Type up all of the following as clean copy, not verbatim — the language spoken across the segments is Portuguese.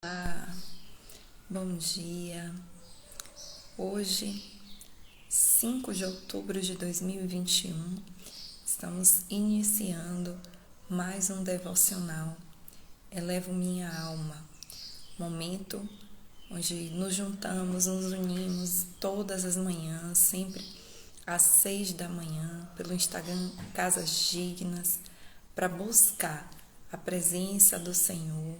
Olá, bom dia. Hoje, 5 de outubro de 2021, estamos iniciando mais um devocional. Elevo minha alma, momento onde nos juntamos, nos unimos todas as manhãs, sempre às 6 da manhã, pelo Instagram Casas Dignas, para buscar a presença do Senhor,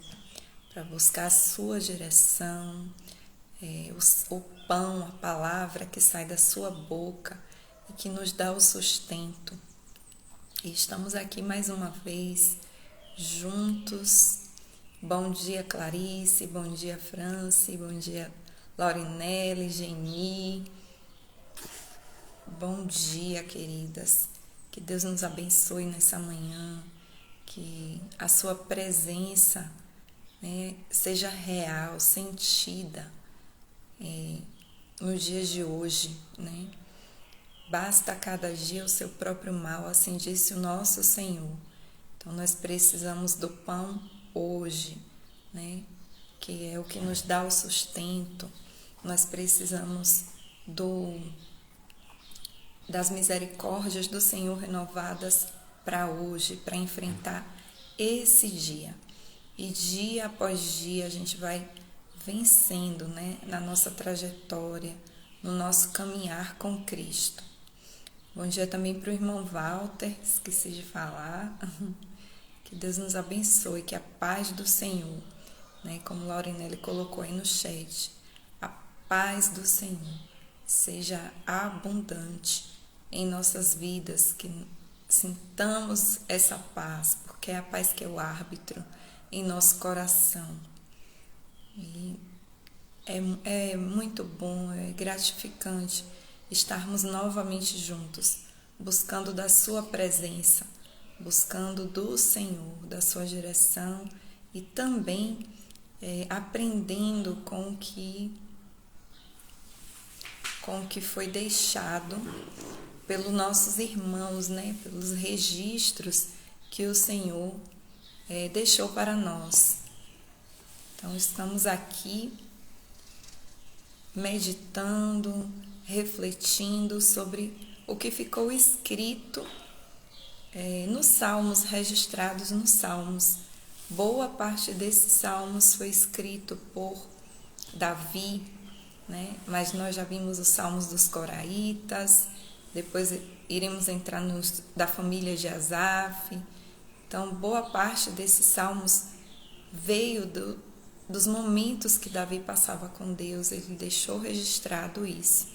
para buscar a sua direção, o pão, a palavra que sai da sua boca e que nos dá o sustento. E estamos aqui mais uma vez, juntos. Bom dia, Clarice, bom dia, Franci, bom dia, Laurinelli, Geni. Bom dia, queridas. Que Deus nos abençoe nessa manhã, que a sua presença seja real, sentida nos dias de hoje, né? Basta a cada dia o seu próprio mal, assim disse o nosso Senhor. Então nós precisamos do pão hoje, né? Que é o que nos dá o sustento. Nós precisamos das misericórdias do Senhor renovadas para hoje, para enfrentar esse dia. E dia após dia a gente vai vencendo, né, na nossa trajetória, no nosso caminhar com Cristo. Bom dia também para o irmão Walter, esqueci de falar. Que Deus nos abençoe, que a paz do Senhor, né, como Laurinelli colocou aí no chat, a paz do Senhor seja abundante em nossas vidas, que sintamos essa paz, porque é a paz que é o árbitro em nosso coração. E é muito bom, é gratificante estarmos novamente juntos, buscando da sua presença, buscando do Senhor, da sua direção e também aprendendo com o que foi deixado pelos nossos irmãos, né? Pelos registros que o Senhor deixou para nós. Então, estamos aqui meditando, refletindo sobre o que ficou escrito nos Salmos, registrados nos Salmos. Boa parte desses Salmos foi escrito por Davi, né? Mas nós já vimos os Salmos dos Coraitas, depois iremos entrar da família de Asaf. Então, boa parte desses salmos veio dos momentos que Davi passava com Deus, ele deixou registrado isso.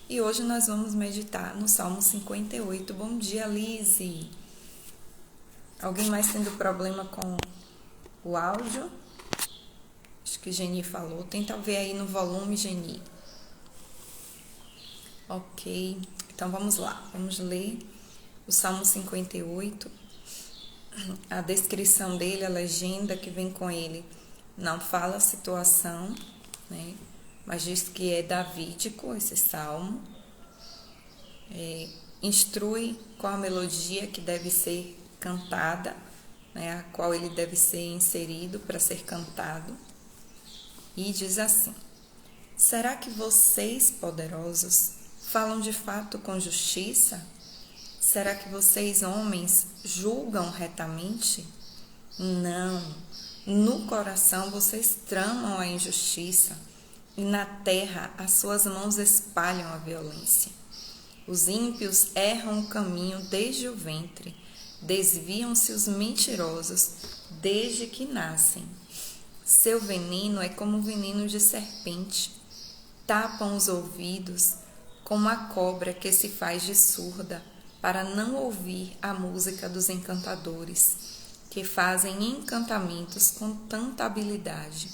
E hoje nós vamos meditar no Salmo 58. Bom dia, Lise. Alguém mais tendo problema com o áudio? Acho que Geni falou. Tenta ver aí no volume, Geni. Ok, então vamos lá. Vamos ler o Salmo 58. A descrição dele, a legenda que vem com ele, não fala a situação, né? Mas diz que é davídico esse salmo. Instrui qual a melodia que deve ser cantada, né? A qual ele deve ser inserido para ser cantado. E diz assim: será que vocês, poderosos, falam de fato com justiça? Será que vocês, homens, julgam retamente? Não. No coração vocês tramam a injustiça, e na terra as suas mãos espalham a violência. Os ímpios erram o caminho desde o ventre, desviam-se os mentirosos desde que nascem. Seu veneno é como o veneno de serpente, tapam os ouvidos como a cobra que se faz de surda, para não ouvir a música dos encantadores, que fazem encantamentos com tanta habilidade.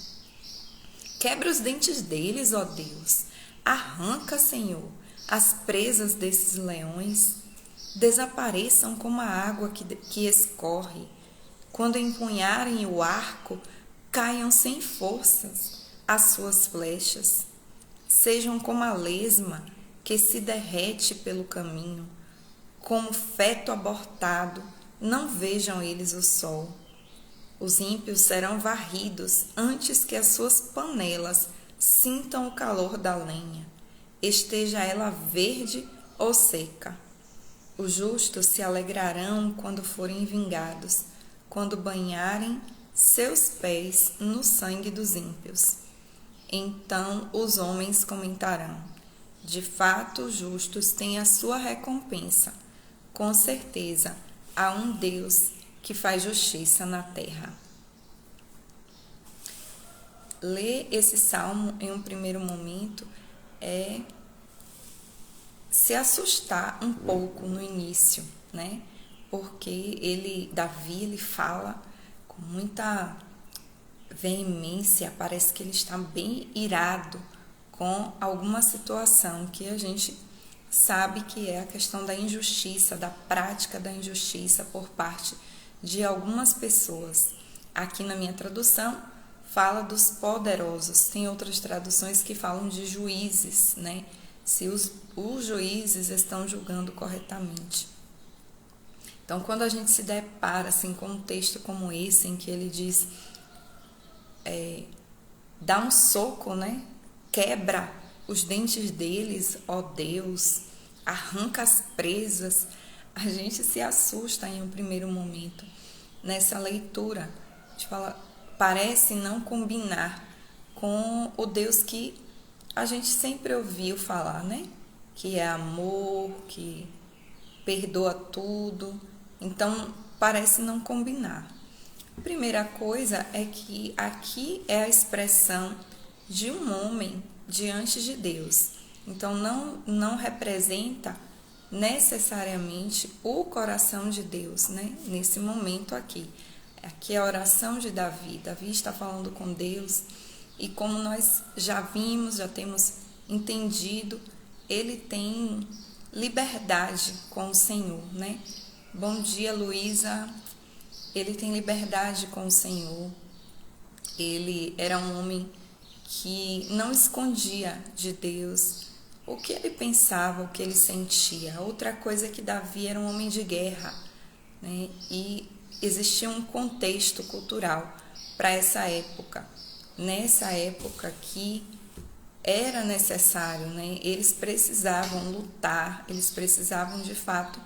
Quebra os dentes deles, ó Deus, arranca, Senhor, as presas desses leões, desapareçam como a água que escorre. Quando empunharem o arco, caiam sem forças as suas flechas. Sejam como a lesma que se derrete pelo caminho, como feto abortado, não vejam eles o sol. Os ímpios serão varridos antes que as suas panelas sintam o calor da lenha, esteja ela verde ou seca. Os justos se alegrarão quando forem vingados, quando banharem seus pés no sangue dos ímpios. Então os homens comentarão: de fato, os justos têm a sua recompensa. Com certeza, há um Deus que faz justiça na terra. Ler esse salmo em um primeiro momento é se assustar um pouco no início, né? Porque Davi, ele fala com muita veemência, parece que ele está bem irado com alguma situação que a gente sabe que é a questão da injustiça, da prática da injustiça por parte de algumas pessoas. Aqui na minha tradução fala dos poderosos, tem outras traduções que falam de juízes, né? Se os juízes estão julgando corretamente. Então, quando a gente se depara assim, com um texto como esse, em que ele diz, dá um soco, né? Quebra os dentes deles, ó Deus, arranca as presas, a gente se assusta em um primeiro momento nessa leitura. A gente fala, parece não combinar com o Deus que a gente sempre ouviu falar, né? Que é amor, que perdoa tudo. Então, parece não combinar. A primeira coisa é que aqui é a expressão de um homem diante de Deus. Então, não representa necessariamente o coração de Deus, né? Nesse momento aqui. Aqui é a oração de Davi. Davi está falando com Deus e, como nós já vimos, já temos entendido, ele tem liberdade com o Senhor, né? Bom dia, Luísa. Ele tem liberdade com o Senhor. Ele era um homem que não escondia de Deus o que ele pensava, o que ele sentia. Outra coisa é que Davi era um homem de guerra, né? E existia um contexto cultural para essa época. Nessa época que era necessário, né? Eles precisavam lutar, eles precisavam de fato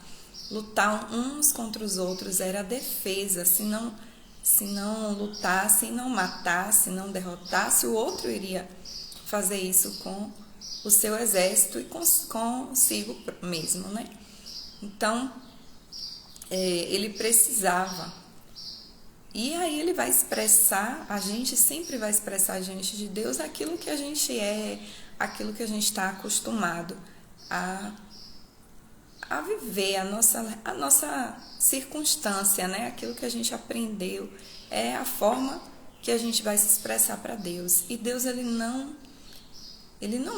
lutar uns contra os outros, era a defesa. Se não lutasse, não matasse, não derrotasse, o outro iria fazer isso com o seu exército e consigo mesmo, né? Então, ele precisava. E aí ele vai expressar, a gente sempre vai expressar diante de Deus aquilo que a gente é, aquilo que a gente está acostumado a viver, a nossa circunstância, né? Aquilo que a gente aprendeu, é a forma que a gente vai se expressar para Deus. E Deus, ele não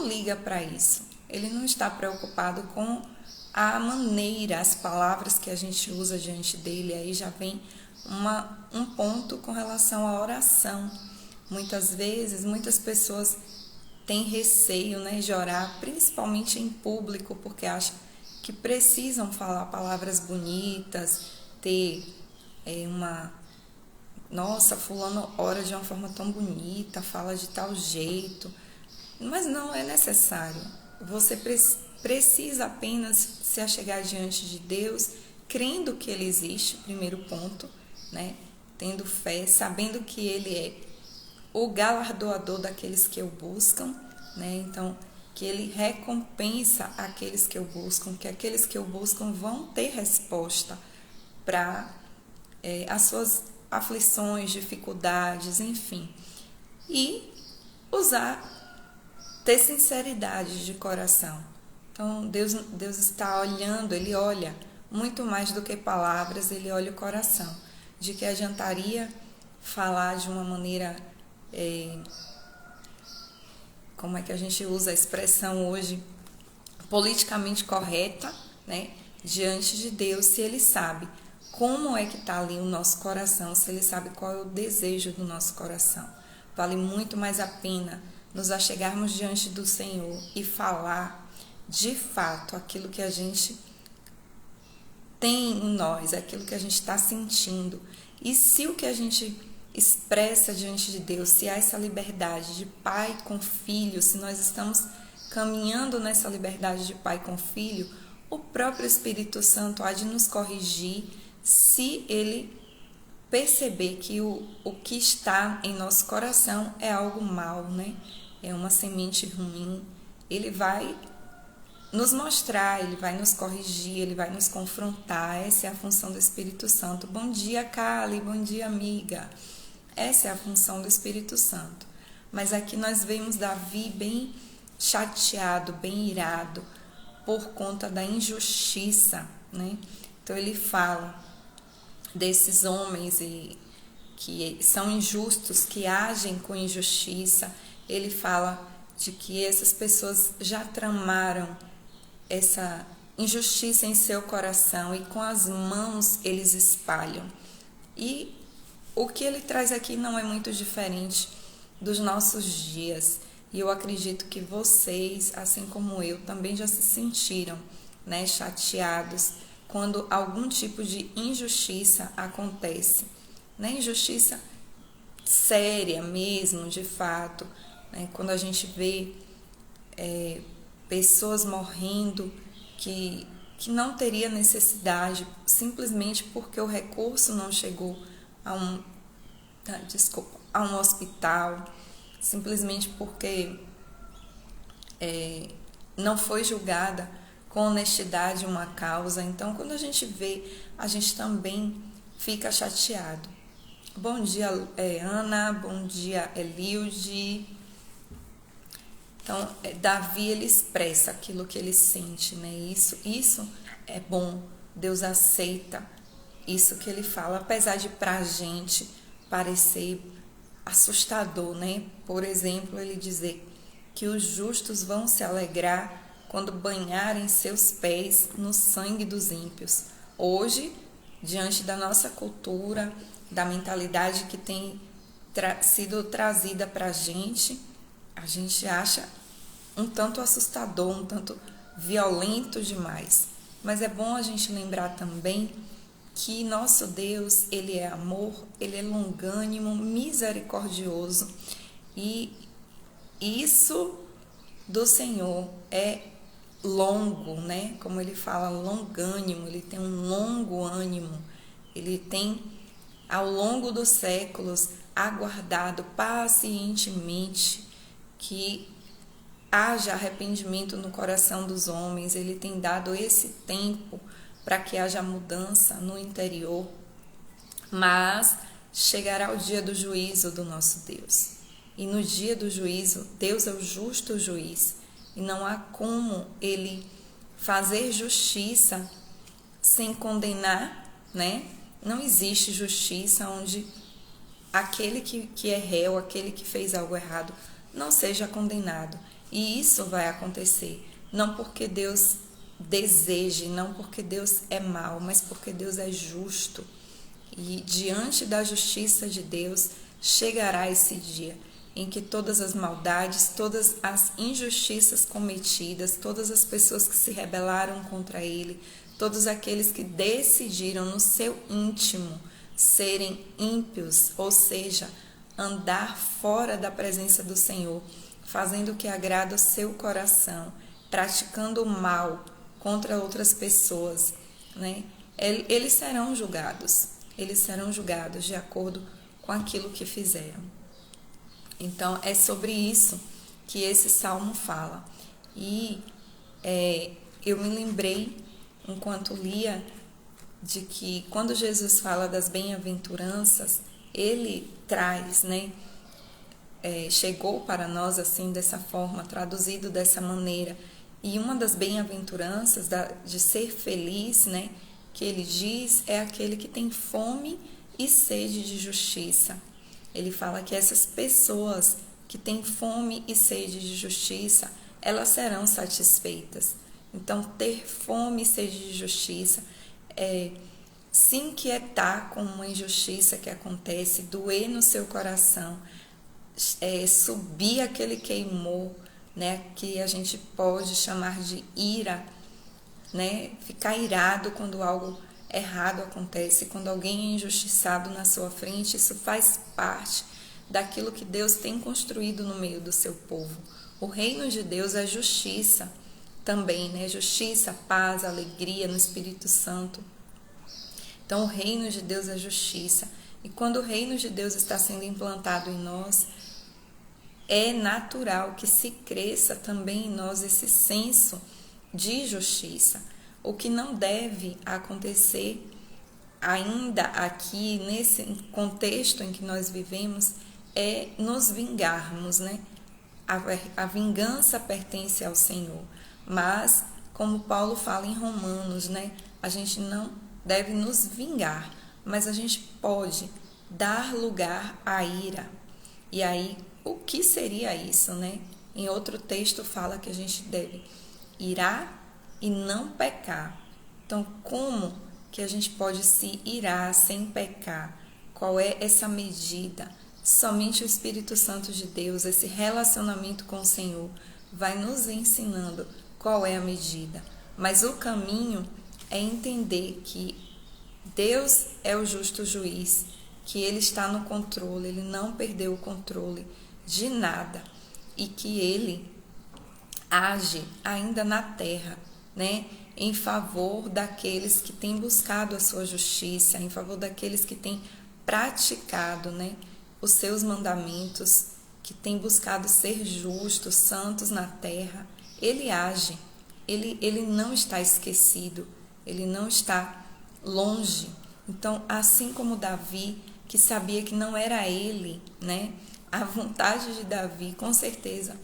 liga para isso. Ele não está preocupado com a maneira, as palavras que a gente usa diante dele. Aí já vem um ponto com relação à oração. Muitas vezes, muitas pessoas têm receio, né, de orar, principalmente em público, porque acham que precisam falar palavras bonitas, ter nossa, fulano ora de uma forma tão bonita, fala de tal jeito. Mas não é necessário. Você precisa apenas se achegar diante de Deus, crendo que Ele existe, primeiro ponto, né? Tendo fé, sabendo que Ele é o galardoador daqueles que o buscam, né? Então, que Ele recompensa aqueles que o buscam, que aqueles que o buscam vão ter resposta para as suas aflições, dificuldades, enfim. E ter sinceridade de coração. Então, Deus está olhando, Ele olha muito mais do que palavras, Ele olha o coração. De que adiantaria falar de uma maneira, como é que a gente usa a expressão hoje, politicamente correta, né, diante de Deus, se Ele sabe como é que está ali o nosso coração, se Ele sabe qual é o desejo do nosso coração. Vale muito mais a pena nos achegarmos diante do Senhor e falar de fato aquilo que a gente tem em nós, aquilo que a gente está sentindo. E se o que a gente expressa diante de Deus, se há essa liberdade de pai com filho, se nós estamos caminhando nessa liberdade de pai com filho, o próprio Espírito Santo há de nos corrigir se ele perceber que o que está em nosso coração é algo mal, né? É uma semente ruim. Ele vai nos mostrar, ele vai nos corrigir, ele vai nos confrontar. Essa é a função do Espírito Santo. Bom dia, Kali, bom dia, amiga. Essa é a função do Espírito Santo. Mas aqui nós vemos Davi bem chateado, bem irado, por conta da injustiça, né? Então ele fala desses homens que são injustos, que agem com injustiça. Ele fala de que essas pessoas já tramaram essa injustiça em seu coração e com as mãos eles espalham. E o que ele traz aqui não é muito diferente dos nossos dias. E eu acredito que vocês, assim como eu, também já se sentiram, né, chateados quando algum tipo de injustiça acontece, né? Injustiça séria mesmo, de fato, né? Quando a gente vê pessoas morrendo que não teria necessidade, simplesmente porque o recurso não chegou a um hospital, simplesmente porque não foi julgada com honestidade uma causa. Então, quando a gente vê, a gente também fica chateado. Bom dia, Ana, bom dia, Elilde. Então, Davi, ele expressa aquilo que ele sente, né? Isso é bom, Deus aceita isso que ele fala, apesar de pra gente parecer assustador, né? Por exemplo, ele dizer que os justos vão se alegrar quando banharem seus pés no sangue dos ímpios. Hoje, diante da nossa cultura, da mentalidade que tem sido trazida para a gente acha um tanto assustador, um tanto violento demais. Mas é bom a gente lembrar também que nosso Deus, ele é amor, ele é longânimo, misericordioso, e isso do Senhor é longo, né? Como ele fala, longânimo, ele tem um longo ânimo, ele tem, ao longo dos séculos, aguardado pacientemente que haja arrependimento no coração dos homens. Ele tem dado esse tempo para que haja mudança no interior, mas chegará o dia do juízo do nosso Deus. E no dia do juízo, Deus é o justo juiz, e não há como ele fazer justiça sem condenar, né? Não existe justiça onde aquele que é réu, aquele que fez algo errado, não seja condenado. E isso vai acontecer, não porque Deus deseje, não porque Deus é mau, mas porque Deus é justo. E diante da justiça de Deus, chegará esse dia em que todas as maldades, todas as injustiças cometidas, todas as pessoas que se rebelaram contra ele, todos aqueles que decidiram no seu íntimo serem ímpios, ou seja, andar fora da presença do Senhor, fazendo o que agrada o seu coração, praticando o mal contra outras pessoas, né? Eles serão julgados de acordo com aquilo que fizeram. Então, é sobre isso que esse salmo fala. E eu me lembrei, enquanto lia, de que quando Jesus fala das bem-aventuranças, ele traz, né? Chegou para nós assim, dessa forma, traduzido dessa maneira. E uma das bem-aventuranças de ser feliz, né, que ele diz, é aquele que tem fome e sede de justiça. Ele fala que essas pessoas que têm fome e sede de justiça, elas serão satisfeitas. Então, ter fome e sede de justiça é se inquietar com uma injustiça que acontece, doer no seu coração, subir aquele queimor, né, que a gente pode chamar de ira, né, ficar irado quando algo errado acontece, quando alguém é injustiçado na sua frente, isso faz parte daquilo que Deus tem construído no meio do seu povo. O reino de Deus é justiça também, né? Justiça, paz, alegria no Espírito Santo. Então, o reino de Deus é justiça. E quando o reino de Deus está sendo implantado em nós, é natural que se cresça também em nós esse senso de justiça. O que não deve acontecer ainda aqui, nesse contexto em que nós vivemos, é nos vingarmos, né? A vingança pertence ao Senhor, mas, como Paulo fala em Romanos, né? A gente não deve nos vingar, mas a gente pode dar lugar à ira. E aí, o que seria isso, né? Em outro texto fala que a gente deve irar e não pecar. Então, como que a gente pode se irar sem pecar? Qual é essa medida? Somente o Espírito Santo de Deus, esse relacionamento com o Senhor, vai nos ensinando qual é a medida. Mas o caminho é entender que Deus é o justo juiz, que Ele está no controle, Ele não perdeu o controle de nada e que Ele age ainda na terra, né, em favor daqueles que têm buscado a sua justiça, em favor daqueles que têm praticado, né, os seus mandamentos, que têm buscado ser justos, santos na terra. Ele age, ele não está esquecido, ele não está longe. Então, assim como Davi, que sabia que não era ele, né, a vontade de Davi, com certeza,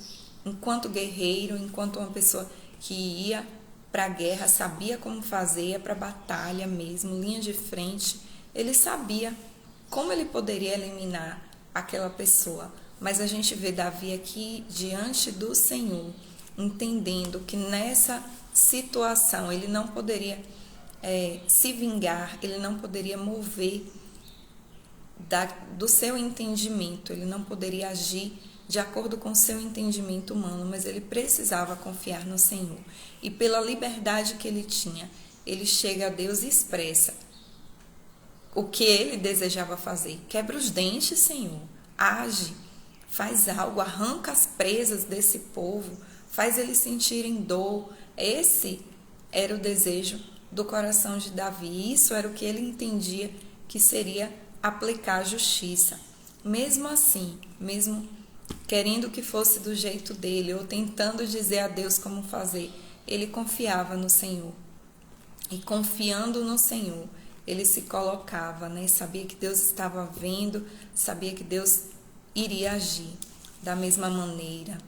enquanto guerreiro, enquanto uma pessoa que ia para a guerra, sabia como fazer, ia para a batalha mesmo, linha de frente, ele sabia como ele poderia eliminar aquela pessoa. Mas a gente vê Davi aqui diante do Senhor, entendendo que nessa situação ele não poderia se vingar, ele não poderia mover do seu entendimento, ele não poderia agir de acordo com o seu entendimento humano, mas ele precisava confiar no Senhor. E pela liberdade que ele tinha, ele chega a Deus e expressa o que ele desejava fazer. Quebra os dentes, Senhor, age, faz algo, arranca as presas desse povo, faz eles sentirem dor. Esse era o desejo do coração de Davi, isso era o que ele entendia que seria aplicar a justiça. Mesmo assim, mesmo querendo que fosse do jeito dele, ou tentando dizer a Deus como fazer, ele confiava no Senhor. E confiando no Senhor, ele se colocava, né? Sabia que Deus estava vendo, sabia que Deus iria agir. Da mesma maneira,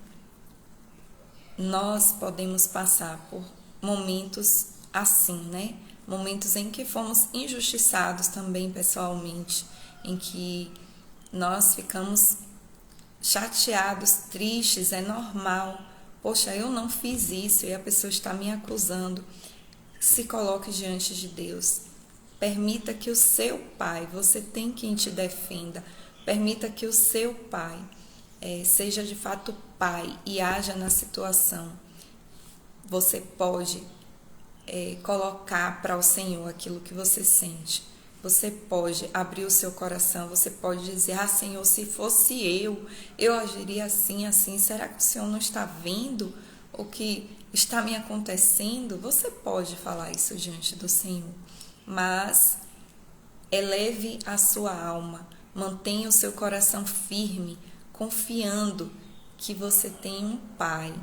nós podemos passar por momentos assim, né? Momentos em que fomos injustiçados também pessoalmente, em que nós ficamos chateados, tristes, é normal. Poxa, eu não fiz isso e a pessoa está me acusando. Se coloque diante de Deus. Permita que o seu Pai, você tem quem te defenda, permita que o seu Pai seja de fato Pai e haja na situação. Você pode colocar para o Senhor aquilo que você sente. Você pode abrir o seu coração, você pode dizer, Senhor, se fosse eu agiria assim, assim. Será que o Senhor não está vendo o que está me acontecendo? Você pode falar isso diante do Senhor, mas eleve a sua alma, mantenha o seu coração firme, confiando que você tem um Pai,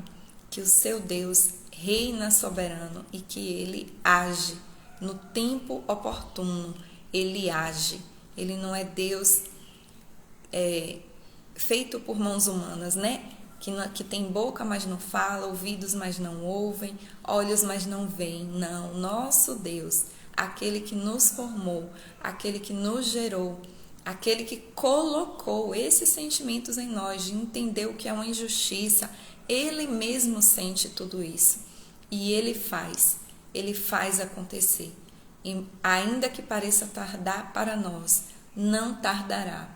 que o seu Deus reina soberano e que Ele age no tempo oportuno. Ele age, Ele não é Deus feito por mãos humanas, né? Que tem boca, mas não fala, ouvidos, mas não ouvem, olhos, mas não veem. Não, nosso Deus, aquele que nos formou, aquele que nos gerou, aquele que colocou esses sentimentos em nós, de entender o que é uma injustiça, Ele mesmo sente tudo isso. E Ele faz acontecer. E ainda que pareça tardar para nós, não tardará.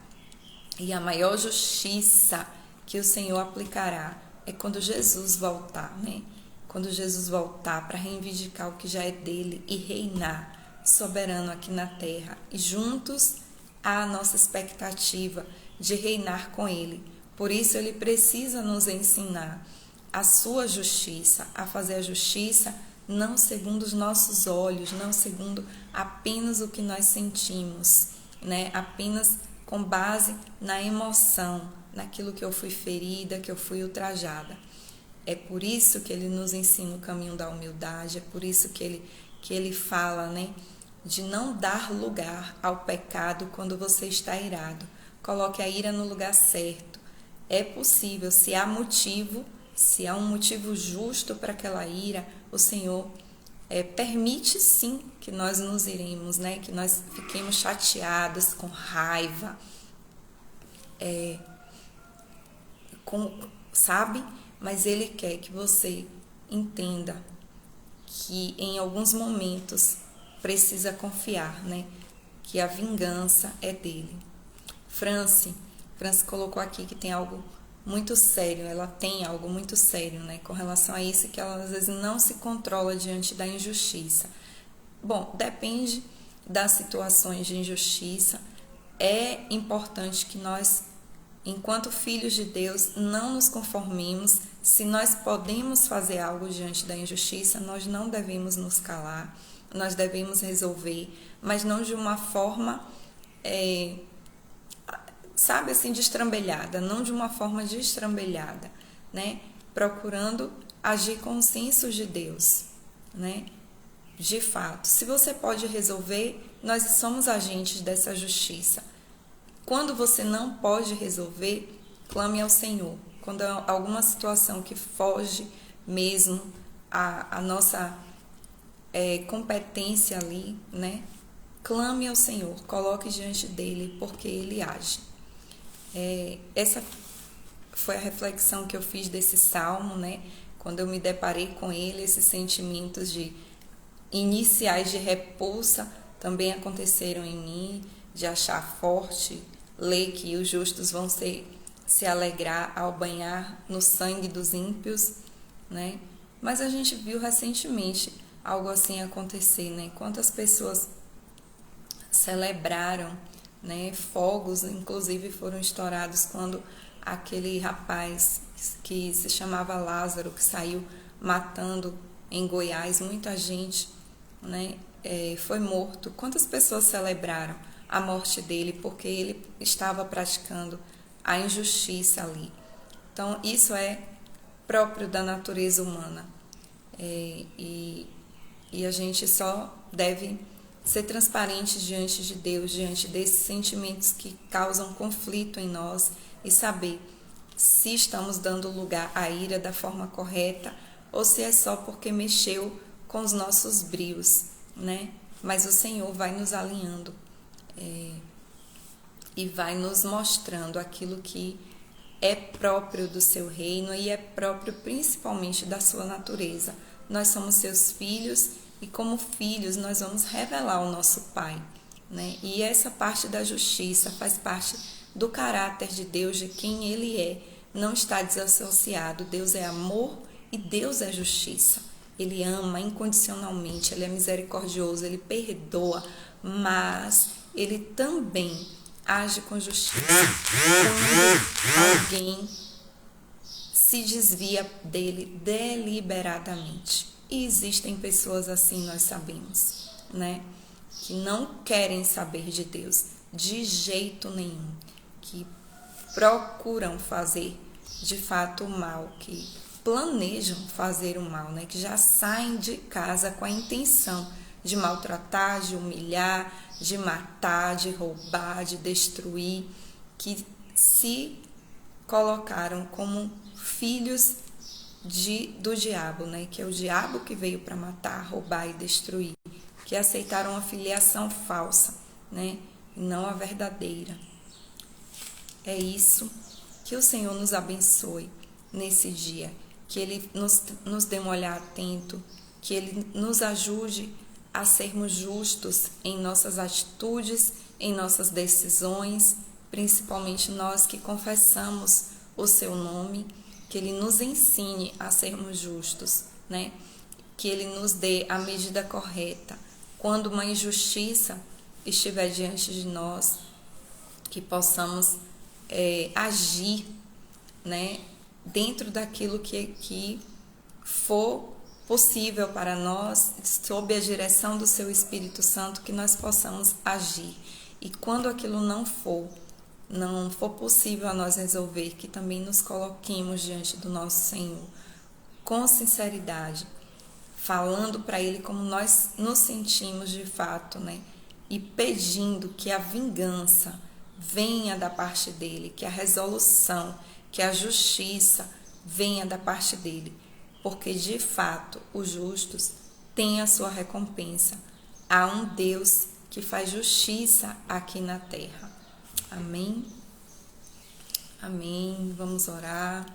E a maior justiça que o Senhor aplicará é quando Jesus voltar, né? Quando Jesus voltar para reivindicar o que já é dele e reinar soberano aqui na terra e juntos há a nossa expectativa de reinar com Ele. Por isso Ele precisa nos ensinar a sua justiça, a fazer a justiça não segundo os nossos olhos, não segundo apenas o que nós sentimos, né? Apenas com base na emoção, naquilo que eu fui ferida, que eu fui ultrajada. É por isso que Ele nos ensina o caminho da humildade, é por isso que ele fala, né, de não dar lugar ao pecado quando você está irado. Coloque a ira no lugar certo. É possível, se há um motivo justo para aquela ira, o Senhor permite sim que nós nos iremos, né? Que nós fiquemos chateados, com raiva, sabe? Mas Ele quer que você entenda que em alguns momentos precisa confiar, né? Que a vingança é dele. Franci colocou aqui que tem algo muito sério, ela tem algo muito sério, né, com relação a isso, que ela às vezes não se controla diante da injustiça. Bom, depende das situações de injustiça. É importante que nós, enquanto filhos de Deus, não nos conformemos. Se nós podemos fazer algo diante da injustiça, nós não devemos nos calar, nós devemos resolver, mas não de uma forma sabe, assim, destrambelhada, não de uma forma destrambelhada, né? Procurando agir com o senso de Deus, né? De fato, se você pode resolver, nós somos agentes dessa justiça. Quando você não pode resolver, clame ao Senhor. Quando há alguma situação que foge mesmo a nossa competência ali, né? Clame ao Senhor, coloque diante dele, porque ele age. Essa foi a reflexão que eu fiz desse salmo, né? Quando eu me deparei com ele, esses sentimentos iniciais de repulsa também aconteceram em mim, de achar forte, ler que os justos vão se alegrar ao banhar no sangue dos ímpios, né? Mas a gente viu recentemente algo assim acontecer, né? Quantas pessoas celebraram, né? Fogos, inclusive, foram estourados quando aquele rapaz que se chamava Lázaro, que saiu matando em Goiás muita gente, né? Foi morto. Quantas pessoas celebraram a morte dele porque ele estava praticando a injustiça ali? Então, isso é próprio da natureza humana. E a gente só deve ser transparente diante de Deus, diante desses sentimentos que causam conflito em nós e saber se estamos dando lugar à ira da forma correta ou se é só porque mexeu com os nossos brios, né? Mas o Senhor vai nos alinhando e vai nos mostrando aquilo que é próprio do seu reino e é próprio principalmente da sua natureza. Nós somos seus filhos e como filhos nós vamos revelar o nosso Pai, né? E essa parte da justiça faz parte do caráter de Deus, de quem Ele é. Não está desassociado. Deus é amor e Deus é justiça. Ele ama incondicionalmente, Ele é misericordioso, Ele perdoa, mas Ele também age com justiça. Quando alguém se desvia dele deliberadamente. E existem pessoas assim, nós sabemos, né? Que não querem saber de Deus de jeito nenhum, que procuram fazer de fato o mal, que planejam fazer o mal, né? Que já saem de casa com a intenção de maltratar, de humilhar, de matar, de roubar, de destruir, que se colocaram como filhos do diabo, né? Que é o diabo que veio para matar, roubar e destruir, que aceitaram a filiação falsa, né? E não a verdadeira. É isso, que o Senhor nos abençoe nesse dia, que Ele nos dê um olhar atento, que Ele nos ajude a sermos justos em nossas atitudes, em nossas decisões, principalmente nós que confessamos o Seu nome, que Ele nos ensine a sermos justos, né? Que Ele nos dê a medida correta quando uma injustiça estiver diante de nós, que possamos agir, né, dentro daquilo que for possível para nós, sob a direção do Seu Espírito Santo, que nós possamos agir. E quando aquilo não for possível a nós resolver, que também nos coloquemos diante do nosso Senhor, com sinceridade, falando para Ele como nós nos sentimos de fato, né? E pedindo que a vingança venha da parte dEle, que a resolução, que a justiça venha da parte dEle, porque de fato os justos têm a sua recompensa. Há um Deus que faz justiça aqui na terra. Amém? Amém. Vamos orar.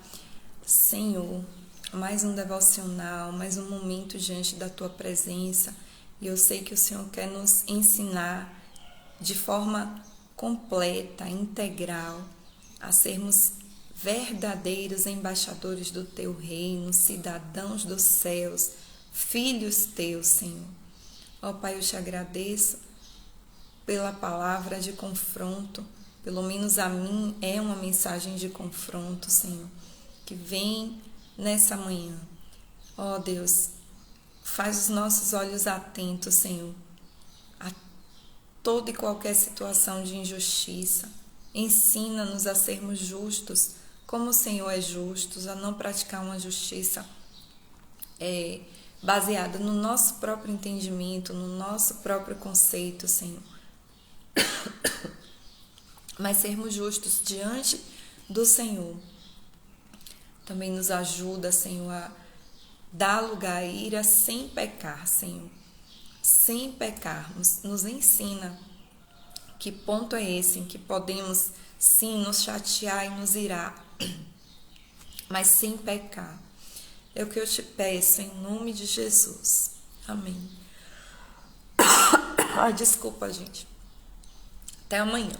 Senhor, mais um devocional, mais um momento diante da Tua presença. E eu sei que o Senhor quer nos ensinar de forma completa, integral, a sermos verdadeiros embaixadores do Teu reino, cidadãos dos céus, filhos Teus, Senhor. Ó Pai, eu te agradeço pela palavra de confronto, pelo menos a mim é uma mensagem de confronto, Senhor, que vem nessa manhã. Ó Deus, faz os nossos olhos atentos, Senhor, a toda e qualquer situação de injustiça. Ensina-nos a sermos justos, como o Senhor é justo, a não praticar uma justiça baseada no nosso próprio entendimento, no nosso próprio conceito, Senhor. Mas sermos justos diante do Senhor. Também nos ajuda, Senhor, a dar lugar à ira sem pecar, Senhor. Sem pecarmos. Nos ensina que ponto é esse em que podemos, sim, nos chatear e nos irar, mas sem pecar. É o que eu te peço em nome de Jesus. Amém. Desculpa, gente. Até amanhã.